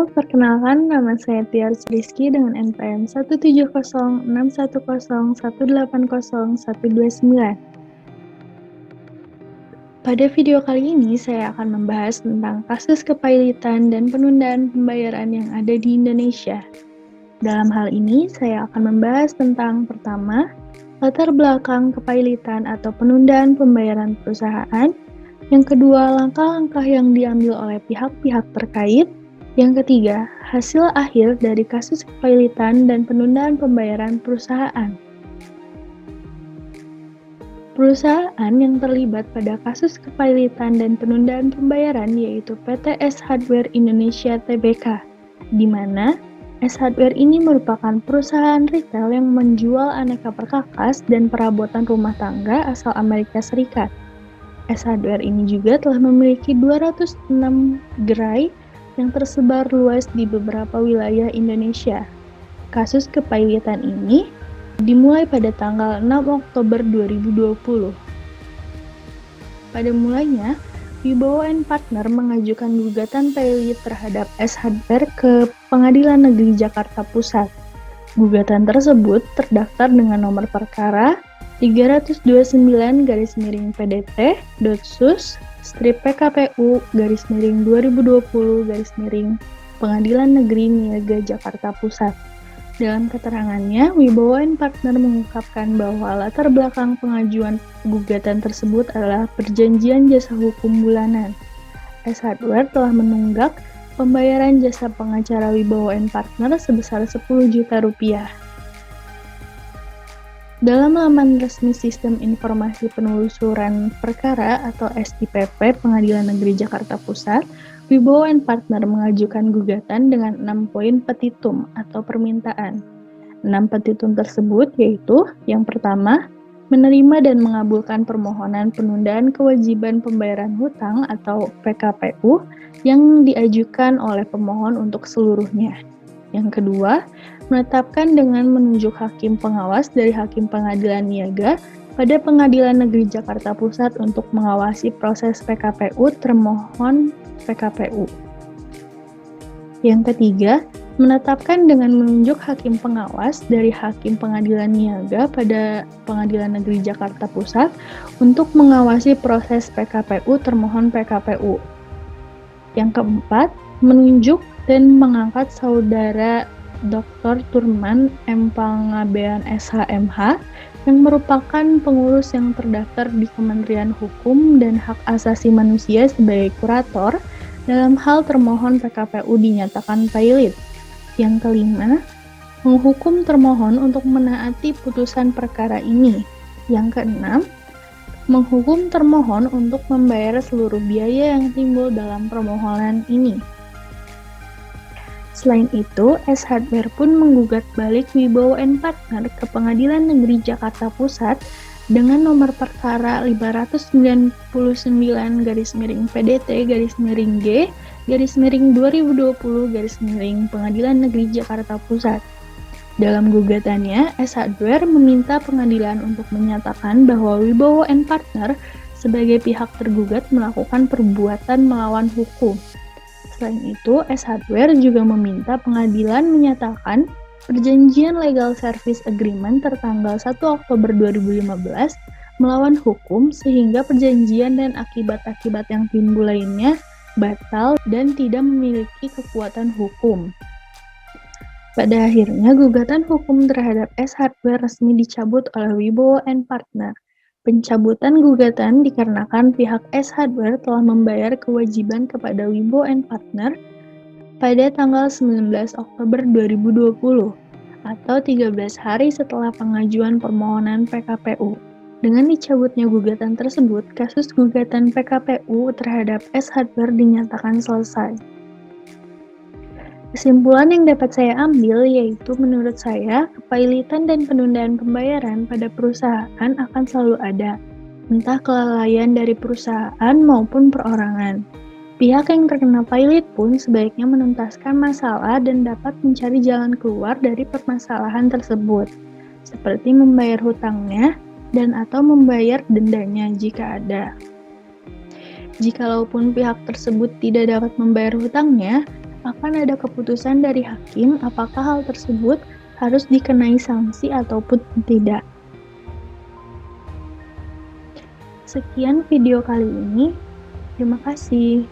Perkenalkan nama saya Tiars Rizky dengan NPM 170601180129. Pada video kali ini, saya akan membahas tentang kasus kepailitan dan penundaan pembayaran yang ada di Indonesia. Dalam hal ini, saya akan membahas tentang pertama, latar belakang kepailitan atau penundaan pembayaran perusahaan. Yang kedua, langkah-langkah yang diambil oleh pihak-pihak terkait. Yang ketiga, hasil akhir dari kasus kepailitan dan penundaan pembayaran perusahaan. Perusahaan yang terlibat pada kasus kepailitan dan penundaan pembayaran yaitu PT S Hardware Indonesia Tbk, di mana S Hardware ini merupakan perusahaan retail yang menjual aneka perkakas dan perabotan rumah tangga asal Amerika Serikat. S Hardware ini juga telah memiliki 206 gerai yang tersebar luas di beberapa wilayah Indonesia. Kasus kepailitan ini dimulai pada tanggal 6 Oktober 2020. Pada mulanya, Wibowo & Partner mengajukan gugatan pailit terhadap S Hardware ke Pengadilan Negeri Jakarta Pusat. Gugatan tersebut terdaftar dengan nomor perkara 329/PDT.sus/PKPU/2020/Pengadilan Negeri Niaga Jakarta Pusat. Dalam keterangannya, Wibowo & Partner mengungkapkan bahwa latar belakang pengajuan gugatan tersebut adalah perjanjian jasa hukum bulanan. S Hardware telah menunggak pembayaran jasa pengacara Wibowo & Partner sebesar 10 juta rupiah. Dalam laman resmi Sistem Informasi Penelusuran Perkara atau SIPP Pengadilan Negeri Jakarta Pusat, Wibowo & Partner mengajukan gugatan dengan 6 poin petitum atau permintaan. 6 petitum tersebut yaitu, yang pertama, menerima dan mengabulkan permohonan penundaan kewajiban pembayaran hutang atau PKPU yang diajukan oleh pemohon untuk seluruhnya. Yang kedua, menetapkan dengan menunjuk hakim pengawas dari Hakim Pengadilan Niaga pada Pengadilan Negeri Jakarta Pusat untuk mengawasi proses PKPU termohon PKPU. Yang ketiga, menetapkan dengan menunjuk hakim pengawas dari Hakim Pengadilan Niaga pada Pengadilan Negeri Jakarta Pusat untuk mengawasi proses PKPU termohon PKPU. Yang keempat, menunjuk dan mengangkat Saudara Dr. Turman M. Pangabean SHMH yang merupakan pengurus yang terdaftar di Kementerian Hukum dan Hak Asasi Manusia sebagai kurator dalam hal termohon PKPU dinyatakan pailit. Yang kelima, menghukum termohon untuk menaati putusan perkara ini. Yang keenam, menghukum termohon untuk membayar seluruh biaya yang timbul dalam permohonan ini. Selain itu, S Hardware pun menggugat balik Wibowo & Partner ke Pengadilan Negeri Jakarta Pusat dengan nomor perkara 599/PDT-G/2020/Pengadilan Negeri Jakarta Pusat. Dalam gugatannya, S Hardware meminta pengadilan untuk menyatakan bahwa Wibowo & Partner sebagai pihak tergugat melakukan perbuatan melawan hukum. Selain itu, S Hardware juga meminta pengadilan menyatakan perjanjian Legal Service Agreement tertanggal 1 Oktober 2015 melawan hukum sehingga perjanjian dan akibat-akibat yang timbul lainnya batal dan tidak memiliki kekuatan hukum. Pada akhirnya, gugatan hukum terhadap S Hardware resmi dicabut oleh Wibowo & Partner. Pencabutan gugatan dikarenakan pihak S Hardware telah membayar kewajiban kepada Wibowo & Partner pada tanggal 19 Oktober 2020 atau 13 hari setelah pengajuan permohonan PKPU. Dengan dicabutnya gugatan tersebut, kasus gugatan PKPU terhadap S Hardware dinyatakan selesai. Kesimpulan yang dapat saya ambil yaitu menurut saya, kepailitan dan penundaan pembayaran pada perusahaan akan selalu ada, entah kelalaian dari perusahaan maupun perorangan. Pihak yang terkena pailit pun sebaiknya menuntaskan masalah dan dapat mencari jalan keluar dari permasalahan tersebut, seperti membayar hutangnya dan atau membayar dendanya jika ada. Jikalaupun pihak tersebut tidak dapat membayar hutangnya, akan ada keputusan dari hakim apakah hal tersebut harus dikenai sanksi ataupun tidak. Sekian video kali ini. Terima kasih.